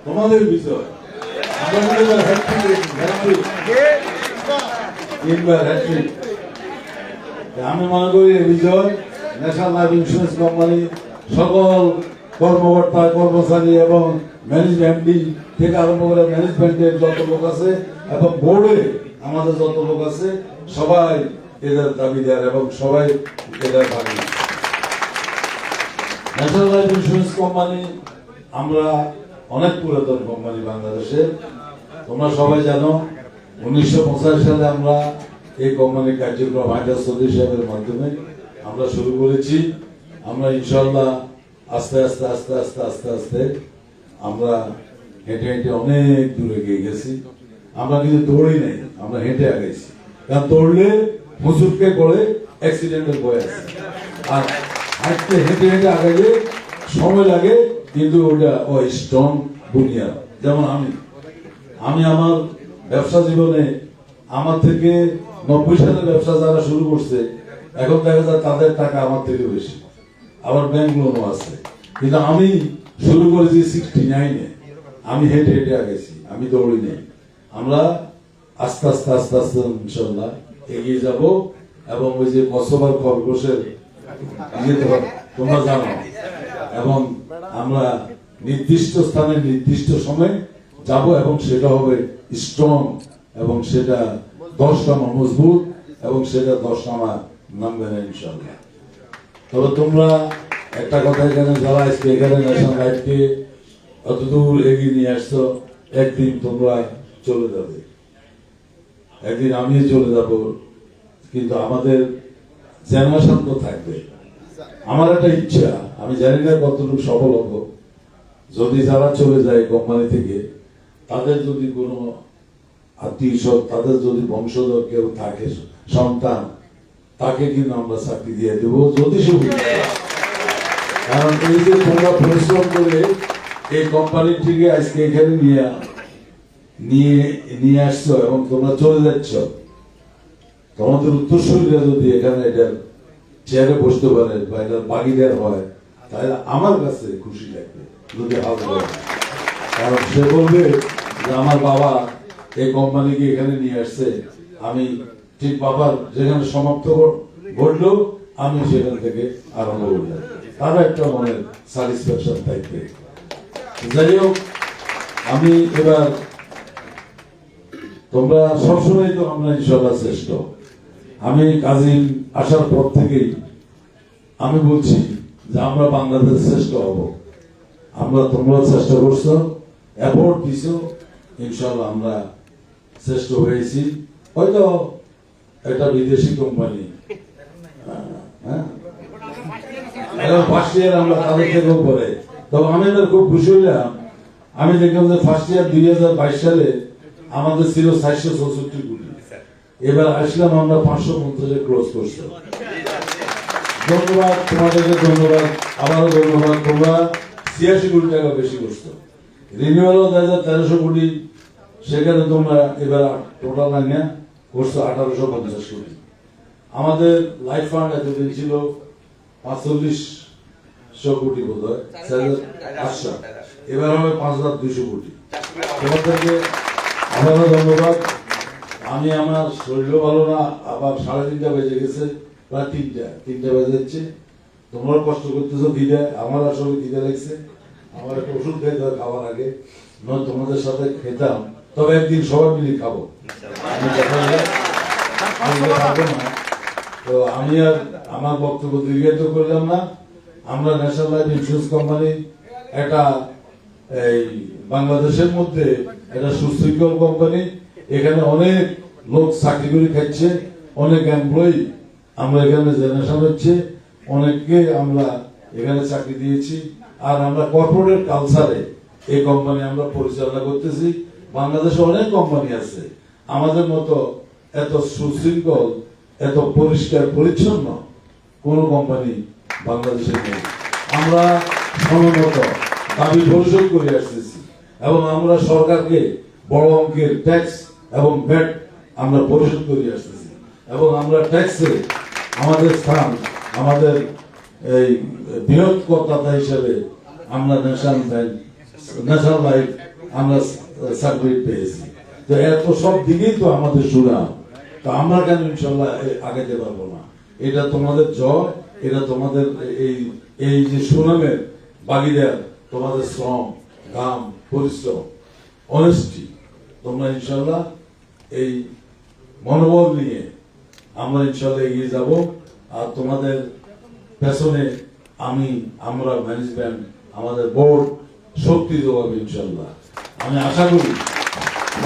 তোমাদের বিজয়। আমরা কিন্তু হ্যাট্রিক আমি মনে করি এই বিজয় ন্যাশনাল লাইফ ইন্স্যুরেন্স কোম্পানি সকল কর্মকর্তা কর্মচারী এবং ম্যানেজমেন্ট থেকে আরম্ভ করে ম্যানেজমেন্টের যত লোক আছে এবং বোর্ডে আমাদের যত লোক আছে সবাই এদের দাবিদার এবং সবাই এদের ভাগী। ন্যাশনাল লাইফ ইন্স্যুরেন্স কোম্পানি আমরা অনেক পুরাতন কোম্পানি বাংলাদেশে। তোমরা সবাই জানো 1950 সালে আমরা এই কোম্পানির কার্যক্রম হায়দার চৌধুরী সাহেবের মাধ্যমে আমরা শুরু করেছি। আমরা ইনশাল্লাহ আস্তে আস্তে আস্তে আস্তে আস্তে আস্তে আমরা হেঁটে হেঁটে অনেক দূরে গিয়ে গেছি। আমরা কিন্তু দৌড়ি নাই, আমরা হেঁটে আগেছি। কারণ দৌড়লে মুসুরকে করে অ্যাক্সিডেন্টের ভয় আছে, আর হাঁটতে হেঁটে হেঁটে আগাইলে সময় লাগে, কিন্তু ওটা স্ট্রং বুনিয়াদ। যেমন আমি আমার ব্যবসা জীবনে আমার থেকে 90 সালের ব্যবসা যারা শুরু করছে এখন দেখা যায় তাদের টাকা আমার থেকে বেশি, আবার ব্যাংক লোনও আছে। কিন্তু আমি শুরু করেছি 69-এ। আমি হেঁটে হেঁটে আগেছি, আমি দৌড়ি নেই। আমরা আস্তে আস্তে আস্তে আস্তে ইনশাল্লাহ এগিয়ে যাব। এবং ওই যে কসবার খরগোশের তোমরা জানো, এবং আমরা নির্দিষ্ট স্থানে নির্দিষ্ট সময় যাব এবং সেটা হবে স্ট্রং এবং সেটা 10 নামা মজবুত এবং সেটা 10 নামা নামবে না ইনশাল্লাহ। তবে তোমরা একটা কথা, এখানে যারা আজকে এখানে ন্যাশনাল লাইফকে অতদূর এগিয়ে নিয়ে আসছো, একদিন তোমরা চলে যাবে, একদিন আমি চলে যাব, কিন্তু আমাদের জেনারেশন তো থাকবে। আমার একটা ইচ্ছা, আমি জানি না কতটুকু সফল হবো, যদি যারা চলে যায় কোম্পানি থেকে তাদের যদি কোনো আত্মীয় তাদের যদি বংশধর কেউ থাকে সন্তান, তাকে কিন্তু আমরা চাকরি দিয়ে দেবো যদি সুবিধা। কারণ এই যে তোমরা পরিশ্রম করে এই কোম্পানি থেকে আজকে এখানে নিয়ে আসছো এবং তোমরা চলে যাচ্ছ, তোমাদের উত্তরসূরিরা যদি এখানে এটার চেয়ারে বসতে পারে বা এটার ভাগিদার হয়, তাহলে আমার কাছে খুশি লাগবে যদি হাল ধরে। কারণ সে বলবে যে আমার বাবা এই কোম্পানিকে এখানে নিয়ে আসছে, আমি ঠিক বাবার যেখানে সমাপ্ত ঘটলো আমি সেখান থেকে আরম্ভ করলাম, তার একটা মনের স্যাটিসফ্যাকশন থাকবে। যাই হোক, আমি এবার তোমরা সবসময় তো আমরা ইনশাল্লাহ শ্রেষ্ঠ। আমি কাজিম আসার পর থেকেই আমি বলছি যে আমরা বাংলাদেশ শ্রেষ্ঠ হব। তোমরা চেষ্টা করছো, এফোর্ট দিছো, ইনশাল্লাহ আমরা শ্রেষ্ঠ হয়েছি। হয়তো একটা বিদেশি কোম্পানি, ফার্স্ট ইয়ার আমরা তাদের থেকেও করে। তবে আমি এবার খুব খুশি হইলাম, আমি দেখলাম যে ফার্স্ট ইয়ার 2022 সালে আমাদের ছিল 464 কোটি, এবার আসলাম আমরা 550-এ ক্লোজ করছি। ধন্যবাদ তোমাদেরকে, ধন্যবাদ, আবারও ধন্যবাদ। তোমরা 86 কোটি টাকা বেশি করছো। রিনিউয়ালও 1300 কোটি, সেখানে তোমরা এবার টোটাল না করছো 1850 কোটি। আমাদের লাইফ ফান্ড এতদিন ছিল 4500 কোটি, বোধ হয় 800, এবার হবে 5200 কোটি। তোমাদেরকে আবারও ধন্যবাদ। আমি আমার শরীরও ভালো না, আবার 3:30 বেজে গেছে, প্রায় 3টা বেজে যাচ্ছে। তোমরা কষ্ট করতেছো দিদা, আমার আসলে দিদা লাগছে, আমার একটা ওষুধ খাইতে হয় খাওয়ার আগে, নয় তোমাদের সাথে খেতাম। তবে একদিন সবাই মিলে খাবো, তো আমি আর আমার বক্তব্য দীর্ঘায়িত করলাম না। আমরা ন্যাশনাল লাইফ ইন্স্যুরেন্স কোম্পানি একটা এই বাংলাদেশের মধ্যে একটা সুশৃঙ্খল কোম্পানি। এখানে অনেক লোক চাকরি করে খাচ্ছে, অনেক এমপ্লয়ি আমরা এখানে জেনারেশন হচ্ছে, অনেককে আমরা এখানে চাকরি দিয়েছি। আর আমরা কর্পোরেট কালচারে এই কোম্পানি আমরা পরিচালনা করতেছি। বাংলাদেশে অনেক কোম্পানি আছে, আমাদের মতো এত সুশৃঙ্খল, এত পরিষ্কার পরিচ্ছন্ন কোন কোম্পানি বাংলাদেশে নেই। আমরা সমমত দাবি পরিশোধ করে আসতেছি এবং আমরা সরকারকে বড় অঙ্কের ট্যাক্স এবং ভ্যাট আমরা পরিশোধ করে আসতেছি এবং আমরা ট্যাক্সে আমাদের স্থান, আমাদের এই বৃহৎ করদাতা হিসেবে আমরা ন্যাশনাল লাইফ আমরা সার্টিফিকেট পেয়েছি। তো এত সব দিকেই তো আমাদের সুনাম, তো আমরা কেন ইনশাল্লাহ আগাতে পারবো না? এটা তোমাদের জয়, এটা তোমাদের এই এই যে সুনামের ভাগিদার, তোমাদের শ্রম, ঘাম, পরিশ্রম, অনেস্টি। তোমরা ইনশাল্লাহ এই মনোবল নিয়ে আমরা ইনশাল্লাহ এগিয়ে যাব। আর তোমাদের পেছনে আমরা ম্যানেজমেন্ট, আমাদের বোর্ড শক্তি যোগাবে ইনশাল্লাহ। আমি আশা করি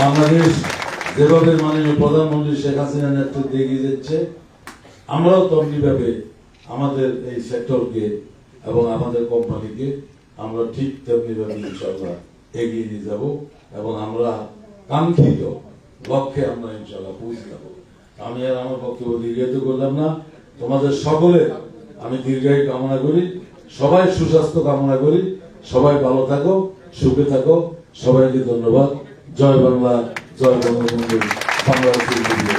বাংলাদেশ যেভাবে মাননীয় প্রধানমন্ত্রী শেখ হাসিনার নেতৃত্বে এগিয়ে যাচ্ছে, আমরাও তেমনিভাবে আমাদের এই সেক্টরকে এবং আমাদের কোম্পানিকে আমরা ঠিক তেমনিভাবে ইনশাল্লাহ এগিয়ে নিয়ে যাব এবং আমরা কাঙ্ক্ষিত লক্ষ্যে আমরা ইনশাল্লাহ পৌঁছে যাব। আমি আর আমার বক্তব্য দীর্ঘায়িত করলাম না। তোমাদের সকলের আমি দীর্ঘায়ু কামনা করি, সবাই সুস্বাস্থ্য কামনা করি, সবাই ভালো থাকো, সুখে থাকো। সবাইকে ধন্যবাদ। জয় বাংলা, জয় বঙ্গবন্ধু, বাংলাদেশ।